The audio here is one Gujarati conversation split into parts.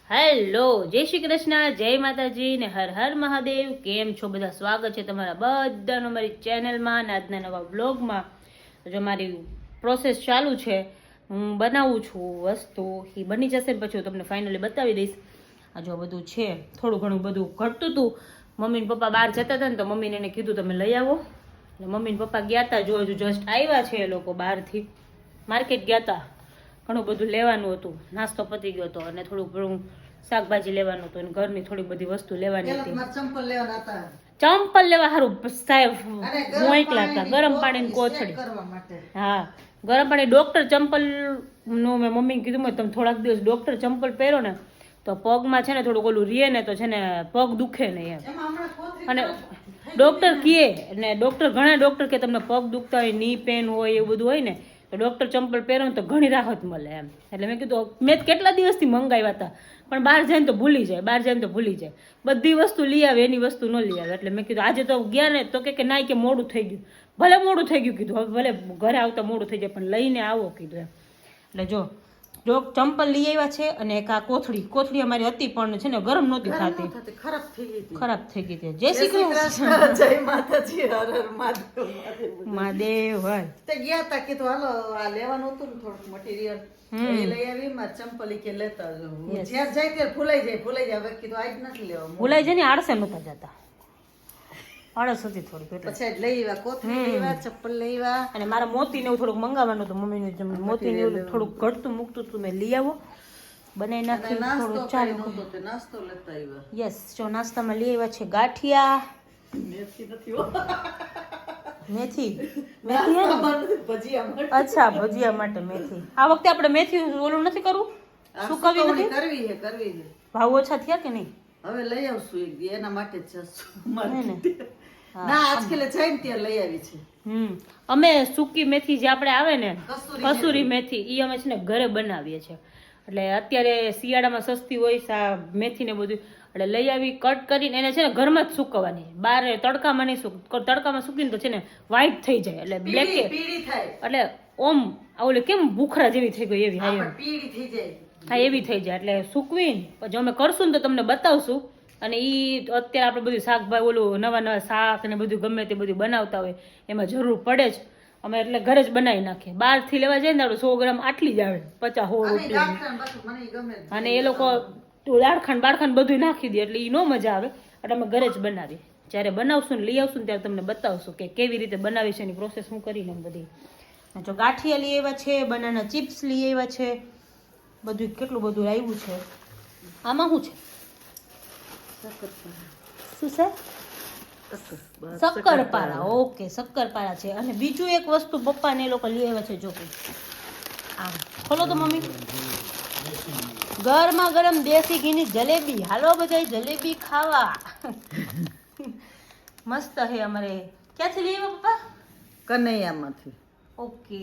હેલો, જય શ્રી કૃષ્ણ, જય માતાજી ને હર હર મહાદેવ. કેમ છો બધા? સ્વાગત છે તમારા બધાનું મારી ચેનલમાં અને આજના નવા વ્લોગમાં. જો મારી પ્રોસેસ ચાલુ છે, હું બનાવું છું વસ્તુ, એ બની જશે પછી હું તમને ફાઇનલી બતાવી દઈશ. આ જો બધું છે, થોડું ઘણું બધું ઘટતું હતું. મમ્મી ને પપ્પા બહાર જતા હતા ને તો મમ્મીને એને કીધું તમે લઈ આવો. એટલે મમ્મી ને પપ્પા ગયા હતા, જો જસ્ટ આવ્યા છે એ લોકો બહારથી, માર્કેટ ગયા હતા. ઘણું બધું લેવાનું હતું, નાસ્તો પતી ગયો હતો અને થોડું ઘણું શાકભાજી લેવાનું હતું અને ઘરની થોડી બધી વસ્તુ લેવાની હતી. ચંપલ લેવા સારું સાહેબ મોકલા હતા, ગરમ પાણીની કોથળી. હા, ગરમ પાણી ડોક્ટર ચંપલ નું મેં મમ્મીને કીધું તમે થોડાક દિવસ ડોક્ટર ચંપલ પહેરો ને તો પગમાં છે ને થોડુંક ઓલું રીએ ને તો છે ને પગ દુખે નહીં એમ. અને ડોક્ટર કહે ને ડોક્ટર ઘણા ડોક્ટર કે તમને પગ દુખતા હોય, ની પેન હોય, એવું બધું હોય ને તો ડોક્ટર ચંપલ પહેરો ને તો ઘણી રાહત મળે એમ. એટલે મેં કીધું મેં કેટલા દિવસથી મંગાવ્યા હતા પણ બહાર જઈને તો ભૂલી જાય, બધી વસ્તુ લઈ આવે એની વસ્તુ ન લઈ આવે. એટલે મેં કીધું આજે તો ગયા ને તો કે ના કે મોડું થઈ ગયું. ભલે મોડું થઈ ગયું કીધું, હવે ભલે ઘરે આવતા મોડું થઈ જાય પણ લઈને આવો કીધું એમ. એટલે જો ચંપલ લઈ આવ્યા છે અને એક આ કોથળી અમારી હતી પણ છે ને ગરમ નહોતી થતી, ખરાબ થઈ ગઈ હતી. જય શ્રી કૃષ્ણ, જય માતાજી, હર હર મહાદેવ. હોય તે ગયા તા કીધું હાલો આ લેવાનું હતું ને થોડુંક મટીરિયલ એ લઈ આવી માં ચંપલ કે લેતા જાવ. જ્યાં જાય ત્યાં ભૂલાઈ જાય હવે કીધું આજ નથી લેવા, ભૂલાઈ જાય ને આળસે નહોતા જતા, આળસ હતી થોડીક એટલે પછી આજ લઈ આવ્યા કોથળી લઈ આવ્યા, ચપ્પલ લઈ આવ્યા. અને મારા મોતીને એવું થોડુંક મંગાવવાનું હતું, મમ્મીને મોતીને એવું થોડુંક ઘટતું મૂકતું હતું, મેં લઈ આવો બનાવી નાખી થોડું ચાલુ. નાસ્તો લેતા આવ્યા. યસ, જો નાસ્તામાં લઈ આવ્યા છે ગાંઠિયા, મેથી નથી મેથી ભજીયા. અચ્છા, ભજીયા માટે મેથી. આ વખતે આપણે મેથી ઓલું નથી કરવું, સુકવવી નથી કરવી છે. ભાવ ઓછા થયા કે નહીં? હવે લઈ આવશું એક દી, એના માટે જ ના આજકાલે જઈને ત્યાં લઈ આવી છે. અમે સૂકી મેથી જે આપણે આવે ને કસૂરી મેથી, એ અમે છે ને ઘરે બનાવીએ છીએ. એટલે અત્યારે શિયાળામાં સસ્તી હોય મેથી ને બધું, એટલે લઈ આવી કટ કરીને એને છે ને ઘરમાં જ સુકવવાની, બહાર તડકામાં નહીં તડકામાં સૂકીને તો છે ને વ્હાઈટ થઈ જાય, એટલે બ્લેક એટલે ઓમ ઓલે કેમ ભૂખરા જેવી થઈ ગઈ એવી પીળી થઈ જાય. હા, એવી થઈ જાય. એટલે સૂકવીને પછી અમે કરશું ને તો તમને બતાવશું. અને એ અત્યારે આપણે બધું શાકભાજી ઓલું નવા શાક ને બધું ગમે તે બધું બનાવતા હોય એમાં જરૂર પડે જ. અમે એટલે ઘરે જ બનાવી નાખીએ. બહારથી લેવા જાય ને આપણે 100 ગ્રામ આટલી જ આવે, 50-100 રૂપિયા. અને એ લોકો બાળખાંડ બધું નાખી દે એટલે એ ન મજા આવે. એટલે અમે ઘરે જ બનાવીએ. જ્યારે બનાવશું ને લઈ આવશું ને ત્યારે તમને બતાવશું કે કેવી રીતે બનાવી છે એની પ્રોસેસ હું કરીને બધી. જો ગાંઠિયા લઈ આવ્યા છે, બનાના ચિપ્સ લઈ આવ્યા છે, બધું કેટલું બધું આવ્યું છે. આમાં શું છે? શું છે? શક્કરપારા. ઓકે, શક્કરપારા છે. અને બીજું એક વસ્તુ પપ્પાને એ લોકો લઈ આવ્યા છે. જો આમ ખોલો તો મમ્મી, ગરમા ગરમ દેશી ઘીની જલેબી. હાલો બધા જલેબી ખાવા. મસ્ત હે. અમારે ક્યાંથી લઈ આવ્યા પપ્પા? કનૈયામાંથી. ઓકે,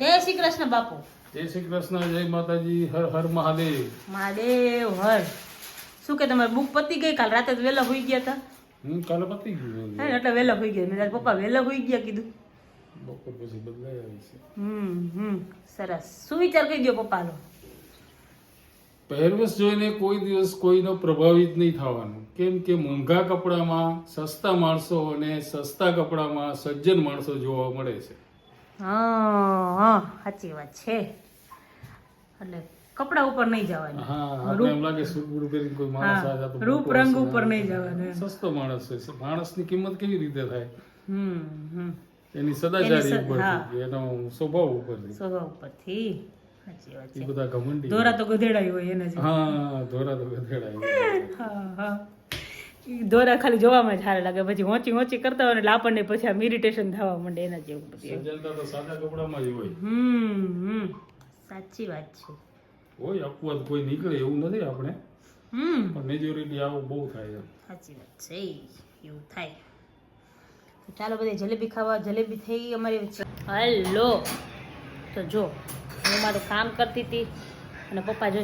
જય શ્રી કૃષ્ણ બાપુ. જય શ્રી કૃષ્ણ, જય માતાજી, હર હર મહાદેવ. મહાદેવ હર. શું કે તમારી બુક પતી ગઈ? કાલ રાતે વહેલા હોઈ ગયા હતા? કાલે પતી ગયું એટલે વહેલા હોઈ ગયા. મેં પપ્પા વહેલા હોઈ ગયા કીધું. બપોર પછી બદલાઈ આવી છે. સરસ. શું વિચાર કરી દો પપ્પાનો? પહેરવેશ જોઈને કોઈ દિવસ કોઈનો પ્રભાવિત નહીં થવાનું. કેમ કે મોંઘા કપડામાં સસ્તા માણસો અને સસ્તા કપડામાં સજ્જન માણસો જોવા મળે છે. હા, સાચી વાત છે. એટલે કપડા ઉપર નહીં જવાનું. હા, આપણે એમ લાગે સુરબુર કરીને કોઈ માણસ આ તો રૂપ રંગ ઉપર નહીં જવાનું. સસ્તો માણસ છે. માણસની કિંમત કેવી રીતે થાય? એની સદાચારી ઉપરથી, એનો સ્વભાવ ઉપરથી. સાચી વાત છે. એ બધા ઘમંડી દોરા તો ગધેડાઈ હોય એના જેવા. હા, દોરા તો ગધેડાઈ. હા, દોરા ખાલી જોવામાં જ સારા લાગે, પછી હોંચી કરતા હોય એટલે આપણને પછી આમ ઇરિટેશન થવા માંડે એના જેવું. સજ્જનતા તો સાદા કપડામાં જ હોય. સાચી વાત છે. હોય અપવાદ કોઈ નીકળે એવું નથી આપણે, પણ મેજોરિટી આવું બહુ થાય. સાચી વાત છે, એવું થાય. ચાલો બધા જલેબી ખાવા. જલેબી થઈ અમારી. હલો, તો જો હું મારું કામ કરતી હતી અને પપ્પા જો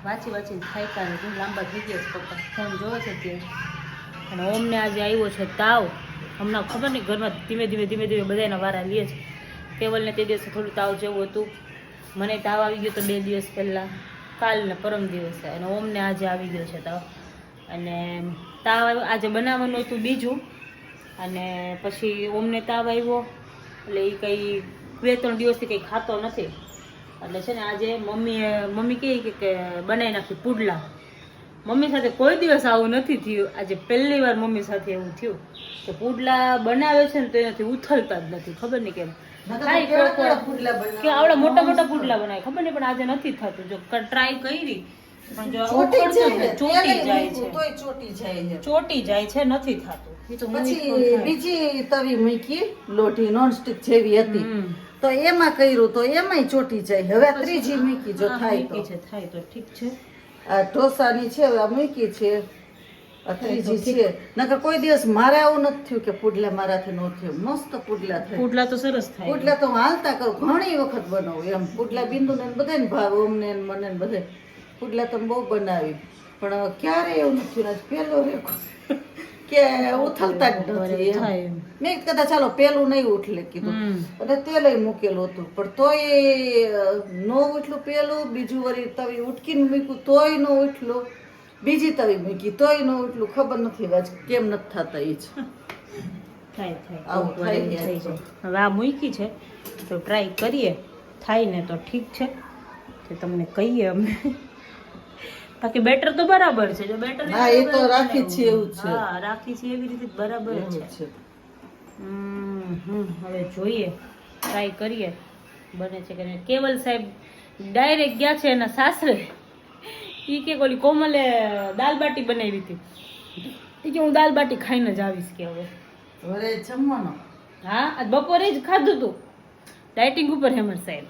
વાંચીને થાક્યા ને લાંબા થઈ ગયા છે. પપ્પા ફોન જોવે છે ત્યાં. અને ઓમને આજે આવ્યો છે તાવ. હમણાં ખબર નહીં ઘરમાં ધીમે ધીમે બધાના વારા લે છે. કેવલને તે દિવસે થોડું તાવ જેવું હતું, મને તાવ આવી ગયો તો 2 દિવસ પહેલાં. કાલ ને પરમ દિવસે, અને ઓમને આજે આવી ગયો છે તાવ. અને તાવ આજે બનાવવાનું હતું બીજું, અને પછી ઓમને તાવ આવ્યો એટલે એ કંઈ 2-3 દિવસથી કંઈ ખાતો નથી. એટલે છે ને આજે મમ્મી કહે કે બનાવી નાખી પુડલા. મમ્મી સાથે કોઈ દિવસ આવું નથી થયું, આજે પહેલી વાર મમ્મી સાથે એવું થયું કે પુડલા બનાવે છે ને તો એનાથી ઉથલતા જ નથી, ખબર નહીં કેમ. ખાઈ કે આવડા મોટા મોટા પુડલા બનાવે, ખબર નહીં, પણ આજે નથી થતું. જો ટ્રાય કરી પણ જો ચોટી જાય છે, નથી થતું. એ તો પછી બીજી તવી મૂકી લોટી નોનસ્ટિક જેવી હતી તો એમાં કર્યું તો એમાંય ચોટી જાય. હવે ત્રીજી મૂકી જો થાય તો ઠીક છે. આ ઢોસાની છે હવે આ મૂકી છે, આ ત્રીજી છે. નકર કોઈ દિવસ મારે આવું નથી થયું કે પુડલા મારાથી ન થયું. મસ્ત પુડલા થાય. પુડલા તો સરસ થાય. પુડલા તો હું હાલતા કરું, ઘણી વખત બનાવું એમ. પુડલા બિંદુ ને બધાને ભાવે, અમને ને મને ને બધે પુડલા તો બહુ બનાવી, પણ ક્યારે એવું નથી થયું. પેલો રેકો કે ઉથલતા જ નથી એમ. મેં કદાચ ચાલો પેલું નહીં ઉઠલે કીધું, અને તેલય મૂકેલું હતું પણ તોય નો ઉઠલું પેલું. બીજું વળી તવી ઉટકીને મૂક્યું તોય નો ઉઠલું, બીજી તવી મૂકી તોય નો ઉઠલું. ખબર નથી આજ કેમ નથી થતા. એ જ આવું થાય. હવે આ મૂકી છે તો ટ્રાય કરીએ, થાય ને તો ઠીક છે કે તમને કહીએ અમે. બાકી બેટર તો બરાબર છે. જો બેટર હા એ તો રાખી છે એવું છે. હા રાખી છે એવી રીતે બરાબર છે. હવે જોઈએ, ટ્રાય કરીએ બને છે કે નહીં. કેવલ સાહેબ ડાયરેક્ટ ગયા છે એના સાસરે. ઈ કે ઓલી કોમલે દાલ બાટી બનાવી હતી, ઈ કે હું દાલ બાટી ખાઈને જ આવીશ કે હવે જમવાનો. હા આજ બપોરે જ ખાધું હતું, ડાયટિંગ ઉપર હેમર સાહેબ.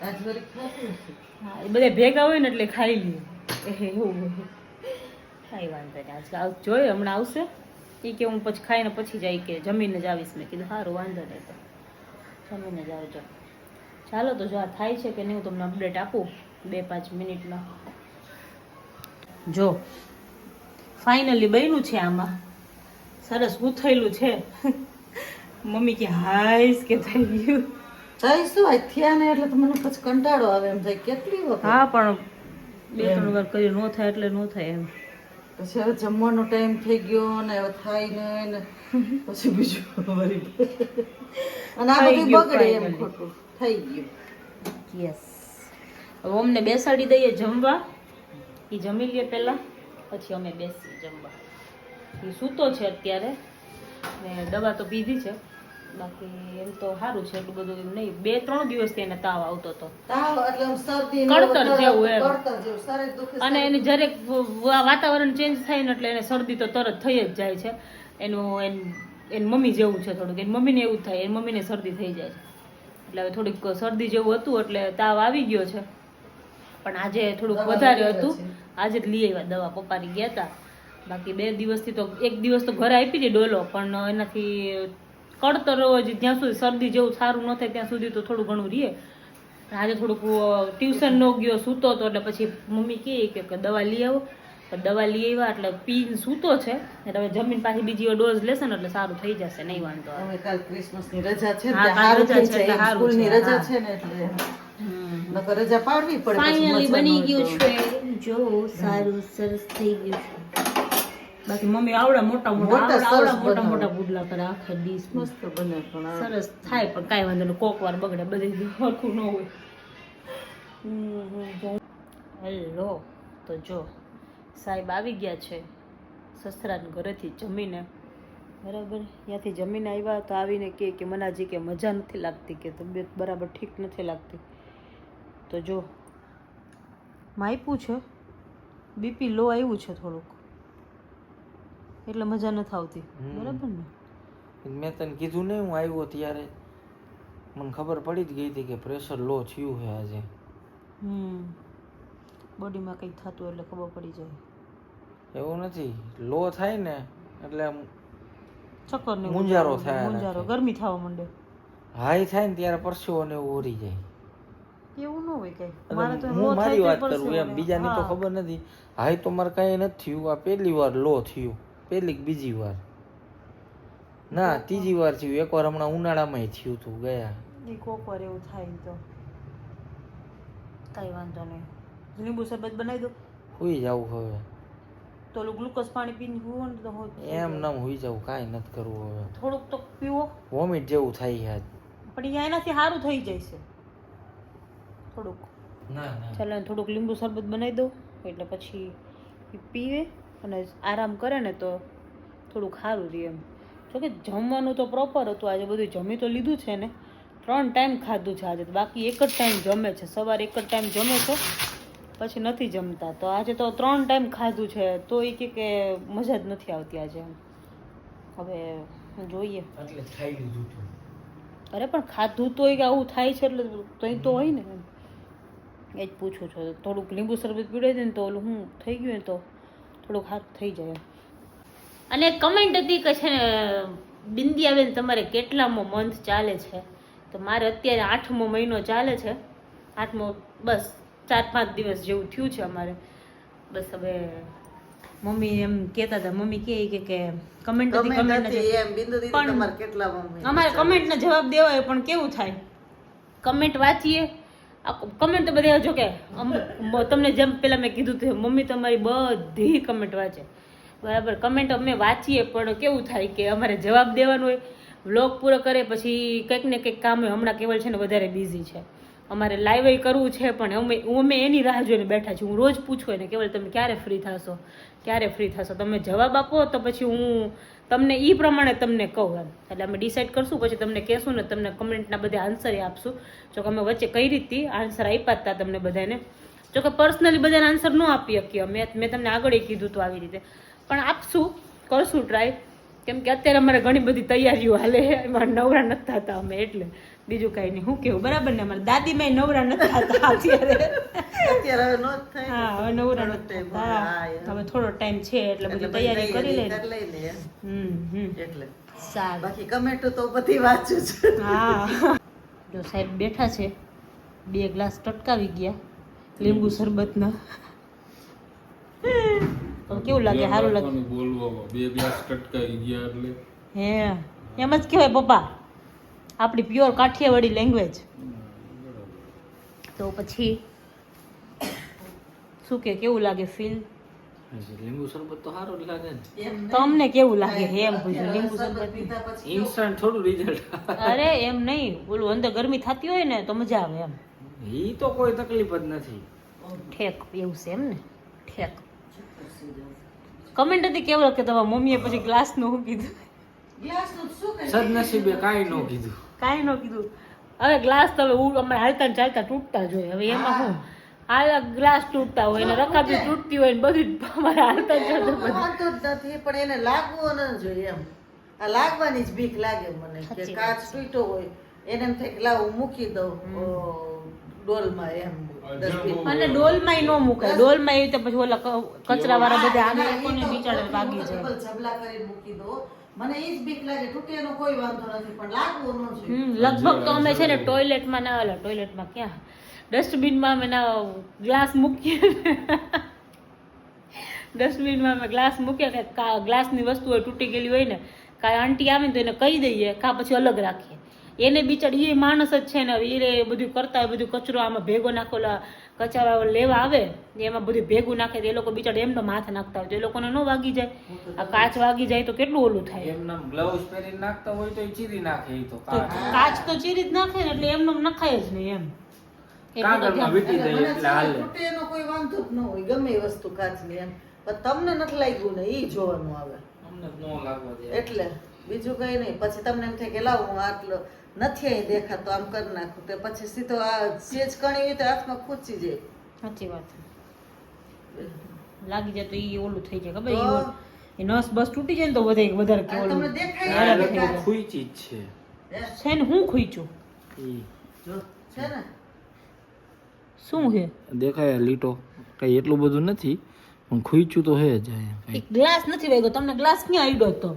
આજ વળી ખાધું છે. હા એ બધા ભેગા હોય ને એટલે ખાઈ લઈએ. એવું કાંઈ વાંધો નહીં. આજકાલ જોઈએ હમણાં આવશે એ કે હું પછી ખાઈને પછી જાય કે જમીને જ આવીશ. મેં કીધું સારું વાંધો નહીં, તો જમીને જ આવજો. ચાલો તો જો આ થાય છે કે નહીં હું તમને અપડેટ આપું 2-5 મિનિટમાં. જો ફાઇનલી બન્યું છે, આમાં સરસ ઉથેલું છે. મમ્મી કે હાઈસ કે થઈ ગયું. થાય શું આ થયા ને એટલે તો મને પછી કંટાળો આવે એમ થાય. કેટલી વખત હા પણ 2-3 વાર કર્યું ન થાય એટલે ન થાય એમ. પછી હવે જમવાનો ટાઈમ થઈ ગયો ને હવે થાય ને પછી બીજું વળી અને આ બધું બગડે એમ ખોટું થઈ ગયું. યસ. હવે અમને બેસાડી દઈએ જમવા, એ જમી લઈએ પહેલા, પછી અમે બેસી જમવા. એ સૂતો છે અત્યારે ને દવા તો પીધી છે. બાકી એમ તો સારું છે, એટલું બધું એમ નહીં. 2-3 દિવસથી એને તાવ આવતો હતો, તાવ એટલે આમ શરદી કળતર જેવું એમ. કળતર જેવું શરીર દુખે. અને એની જરેક વાતાવરણ ચેન્જ થાય ને એટલે એને શરદી તો તરત થઈ જ જાય છે. એની મમ્મી જેવું છે થોડુંક, એની મમ્મીને એવું જ થાય, એની મમ્મીને શરદી થઈ જાય છે. એટલે હવે થોડીક શરદી જેવું હતું એટલે તાવ આવી ગયો છે. પણ આજે થોડુંક વધારે હતું, આજે જ લઈ આવ્યા દવા, પપ્પાની ગયા હતા. બાકી 2 દિવસથી તો 1 દિવસ તો ઘરે આપી હતી ડોલો, પણ એનાથી કળતર જ્યાં સુધી શરદી જેવું સારું ન થાય ત્યાં સુધી તો થોડું ઘણું રહીએ. આજે થોડુંક ટ્યુશન ન ગયો, સૂતો હતો એટલે પછી મમ્મી કહે કે દવા લઈ આવો. દવા લઈ આવ્યા એટલે પીને સૂતો છે. એટલે હવે જમીન પાછી બીજી વાર ડોઝ લેશે ને એટલે સારું થઈ જશે, નહીં વાંધો આવે. હવે કાલ ક્રિસમસની રજા છે ને હા, એટલે કાલ સારું રજા થઈ છે એટલે જાય. સારું સ્કૂલની છે, રજા હા. છે ને એટલે નકર રજા પાડવી પડે. ફાઇનલી બની ગયું છે. જો સારું સરસ થઈ ગયું છે. બાકી મમ્મી આવડા મોટા મોટા પુડલા કરે આખા ડીશ. મસ્ત બને પણ આ સરસ થાય પણ કાંઈ વાંધો નહીં, કોક વાર બગડે, બધી હરખું ન હોય. હેલો, તો જો સાહેબ આવી ગયા છે સસરાના ઘરેથી જમીને, બરાબર. ત્યાંથી જમીને આવ્યા તો આવીને કે મને હજી કે મજા નથી લાગતી, કે તબિયત બરાબર ઠીક નથી લાગતી. તો જો માપ્યું છે, બીપી લો આવ્યું છે થોડુંક, એટલે મજા નથી આવતી, બરાબર ને. મેં તને કીધું નહીં, હું આવ્યો ત્યારે મને ખબર પડી જ ગઈ હતી કે પ્રેશર લો થયું છે આજે. બોડીમાં કંઈક થતું એટલે ખબર પડી જાય. એવું નથી, લો થાય ને એટલે ચક્કર ને મૂંઝારો થાય, મૂંઝારો, ગરમી થવા માંડે. હાઈ થાય ને ત્યારે પરસેવો ને એવું ઓરી જાય. એવું ન હોય કઈ. એટલે મારે તો હું મારી વાત કરું એમ, બીજાની તો ખબર નથી. હાઈ તો મારે કઈ નથી થયું, આ પહેલી વાર લો થયું, પહેલી કે બીજી વાર ના 3જી વાર થયું. એકવાર હમણાં ઉનાળામાં થયું હતું ગયા. એ કોક વાર એવું થાય તો કઈ વાંધો નહીં. લીંબુ શરબત બનાવી દો હુઈ જાવું હવે તો ઓલું ગ્લુકોઝ પાણી પીને પીવો ને તો એમ નામ હુઈ જાવું, કાંઈ નથી કરવું હવે. થોડુંક તો પીવો વોમિટ જેવું થાય છે આજ. પણ એનાથી સારું થઈ જાય છે થોડુંક. ના ના ચાલો એને થોડુંક લીંબુ શરબત બનાવી દો એટલે પછી ઈ પીવે અને આરામ કરે ને તો થોડુંક સારું રહે એમ. જોકે જમવાનું તો પ્રોપર હતું આજે, બધું જમી તો લીધું છે ને, 3 ટાઈમ ખાધું છે આજે, બાકી એક જ ટાઈમ જમે છે, સવારે એક જ ટાઈમ જમે છે પછી નથી જમતા. તો આજે તો 3 ટાઈમ ખાધું છે તો એ કે મજા જ નથી આવતી આજે એમ. હવે જોઈએ. એટલે ખાઈ લીધું તું. અરે પણ ખાધું તો કે આવું થાય છે એટલે તઈ તો હોય ને એમ, એ જ પૂછું છું. થોડુંક લીંબુ શરબત પીવડાવી દે ને તો ઓલું હું થઈ ગયું ને તો થોડુંક હાથ થઈ જાય. અને કમેન્ટ હતી કે છે ને બિંદિયાબેન તમારે કેટલામો મંથ ચાલે છે? તો મારે અત્યારે 8મો મહિનો ચાલે છે. 8મો બસ 4-5 દિવસ જેવું થયું છે અમારે. બસ હવે મમ્મી એમ કહેતા હતા, મમ્મી કે કમેન્ટ હતી એમ બિંદુ દીદી પણ તમારે કેટલા મમ્મી અમારે કમેન્ટના જવાબ દેવાય પણ કેવું થાય, કમેન્ટ વાંચીએ કમેન્ટ તો બધા જો કે તમને જેમ પેલા મેં કીધું હતું મમ્મી તમારી બધી કમેન્ટ વાંચે બરાબર. કમેન્ટ અમે વાંચીએ પણ કેવું થાય કે અમારે જવાબ દેવાનું હોય, વ્લોગ પૂરો કરે પછી કંઈક ને કંઈક કામ હોય. હમણાં કેવલ છે ને વધારે બિઝી છે, અમારે લાઈવ કરવું છે પણ અમે એની રાહ જોઈને બેઠા છીએ. હું રોજ પૂછું એને કેવલ તમે ક્યારે ફ્રી થશો, ક્યારે ફ્રી થશો, તમે જવાબ આપો તો પછી હું તમને એ પ્રમાણે તમને કહું એમ. એટલે અમે ડિસાઈડ કરશું પછી તમને કહેશું ને, તમને કમેન્ટના બધા આન્સર આપશું. જો કે અમે વચ્ચે કઈ રીતે આન્સર આપ્યા હતા તમને બધાને, જો કે પર્સનલી બધાને આન્સર ન આપી શકીએ. મેં તમને આગળ કીધું હતું આવી રીતે, પણ આપશું, કરશું ટ્રાય. કેમ કે અત્યારે અમારે ઘણી બધી તૈયારીઓ હાલે, એમાં નવરા નથી થતા અમે, એટલે બીજું કાંઈ નહીં. શું કેવું બરાબર ને? અમારા દાદીમાં નવરા નથી થતા અત્યારે. અત્યારે હવે નો જ થાય. હા હવે નવરા નથી થતા. હવે થોડો ટાઈમ છે એટલે બધી તૈયારી કરી લઈને. એટલે સારું. બાકી કમેન્ટ તો બધી વાંચું છું. હા જો સાહેબ બેઠા છે, 2 ગ્લાસ ટટકાવી ગયા લીંબુ શરબતના. તો કેવું લાગે? સારું લાગે? બોલવામાં 2 ગ્લાસ ટટકાઈ ગયા એટલે હે એમ જ કહેવાય પપ્પા, આપણી પ્યોર કાઠિયાવાડી લેંગ્વેજ. તો પછી શું કે કેવું લાગે ફીલ? લીંબુ શરબત તો સારું જ લાગે ને. તમને કેવું લાગે? એમ પૂછ્યું લીંબુ શરબત. ઇન્સ્ટન્ટ થોડું રિઝલ્ટ. અરે એમ નહીં, ઓલું અંદર ગરમી થતી હોય ને તો મજા આવે એમ. ઈ તો કોઈ તકલીફ જ નથી. ઠેક એવું છે એમ ને? ઠેક. કમેન્ટ હતી કેવું કે તમારા મમ્મીએ પછી ગ્લાસનું શું કીધું? ગ્લાસનું શું કરે? સદનસીબે કાંઈ ન કીધું. કાંઈ ન કીધું. હવે ગ્લાસ તો હવે અમારે હાલતા ને ચાલતા તૂટતા જ હોય. હવે એમાં શું હાલ ગ્લાસ તૂટતા હોય ને રકાબી તૂટતી હોય ને બધું અમારે હાલતા જ ચાલતા બધું. વાંધો જ નથી પણ એને લાગવો ન જોઈએ એમ. આ લાગવાની જ બીક લાગે મને કે સાચી કાચ તૂટ્યો હોય એને એમ થાય કે લાવ હું મૂકી દઉં ડોલમાં એમ. અને ડોલમાં ન મુકાય. ડોલમાં એવી રીતે પછી ઓલા કચરા વાળા બધા આવે લોકોને બિચારા વાગી જાય. ઝબલા કરીને મૂકી દો. મને એ જ બીક લાગે. તૂટે એનો કોઈ વાંધો નથી પણ લાગવો ન જોઈએ. લગભગ તો અમે છે ને ટોયલેટમાં ના ઓલા ટોયલેટમાં ક્યાં ડસ્ટબિનમાં અમે ના ગ્લાસ મૂકીએ, ડસ્ટબિનમાં અમે ગ્લાસ મૂકીએ કે ગ્લાસની વસ્તુ હોય તૂટી ગયેલી હોય ને, કાંઈ આંટી આવે ને તો એને કહી દઈએ, કાં પછી અલગ રાખીએ. એને બિચારી એ માણસ જ છે ને, એ બધું કરતા હોય, બધું કચરો આમાં ભેગો નાખેલા કચરા લેવા આવે એમાં બધું ભેગું નાખે તો એ લોકો બિચારા એમનો માથે નાખતા હોય તો એ લોકોને ન વાગી જાય. આ કાચ વાગી જાય તો કેટલું ઓલું થાય. એમના ગ્લવ્સ પહેરીને નાખતા હોય તો એ ચીરી નાખે. ઈ તો તો કાચ તો ચીરી જ નાખે ને એટલે એમનો નખાય જ નહીં એમ. કાગળમાં વીટી દે એટલે હાલે. તૂટે એનો કોઈ વાંધો જ ન હોય ગમે એ વસ્તુ કાચની એમ. પણ તમને નથી લાગ્યું ને એ જોવાનું આવે. અમને ન લાગવા દે એટલે બીજું કઈ નહીં. પછી તમને એમ થાય કે લાવ હું આટલો નથી અહીં દેખાતો આમ કરી નાખું તો પછી સીધો આ સેજ કણી હોય તો હાથમાં ખૂંચી જાય. સાચી વાત. લાગી જાય તો એ ઓલું થઈ જાય ખબર એ નસ બસ તૂટી જાય ને તો વધારે કે ઓલું તમને દેખાય અલગ થઈ જાય. ખૂંચી જ છે છે ને હું ખૂંચું ઈ જો છે ને શું છે? દેખાય લીટો કઈ એટલું બધું નથી પણ ખૂંચ્યું તો હે જ અહીંયા. એક ગ્લાસ નથી વાગ્યો. તમને ગ્લાસ ક્યાં આડ્યો હતો?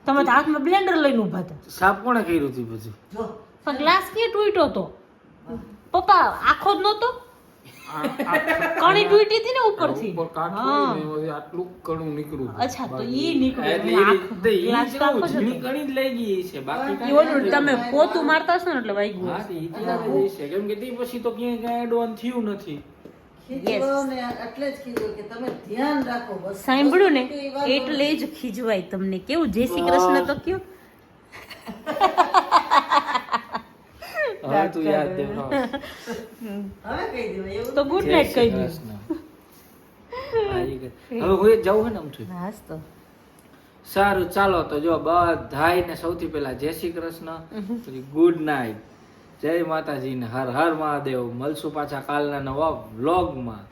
તમે તો હાથમાં બ્લેન્ડર લઈને ઊભા હતા. સાફ કોણે કર્યું હતું બધું? જો પણ ગ્લાસ ક્યાં તૂટ્યો હતો? પપ્પા આખો જ નહોતો? કણી તૂટી હતી ને ઉપરથી. ઉપર કાચ હોય ને એમાંથી આટલું કણું નીકળ્યું. અચ્છા તો ઈ નીકળ્યું. એટલે ગ્લાસ તો આખો જ હતો. ઝીણી કણી જ લઈ ગઈ છે બાકી ઈ ઓલું તમે પોતું મારતા હશો ને એટલે વાગ્યું હા હશે. ઈ ત્યાં જ છે કેમ કે તે પછી તો ક્યાંય કાંઈ એડવાન્સ થયું નથી. ખીજવાને એટલે જ કીધું કે તમે ધ્યાન રાખો બસ. સાંભળ્યું ને વસ્તુ એ વાત એટલે જ ખીજવાય તમને. કેવું જય શ્રી કૃષ્ણ તો કયો. હવે તું યાદ દે હવે કહી દેવાય એવું. તો ગુડ નાઇટ કહી દઉં. હવે હું જવું હે ને આમથી. હાસ તો સારું ચાલો તો જો બધાય ને સૌથી પહેલા જય શ્રી કૃષ્ણ, પછી ગુડ નાઇટ, જય માતાજી ને હર હર મહાદેવ. મળશું પાછા કાલના નવા વ્લોગમાં.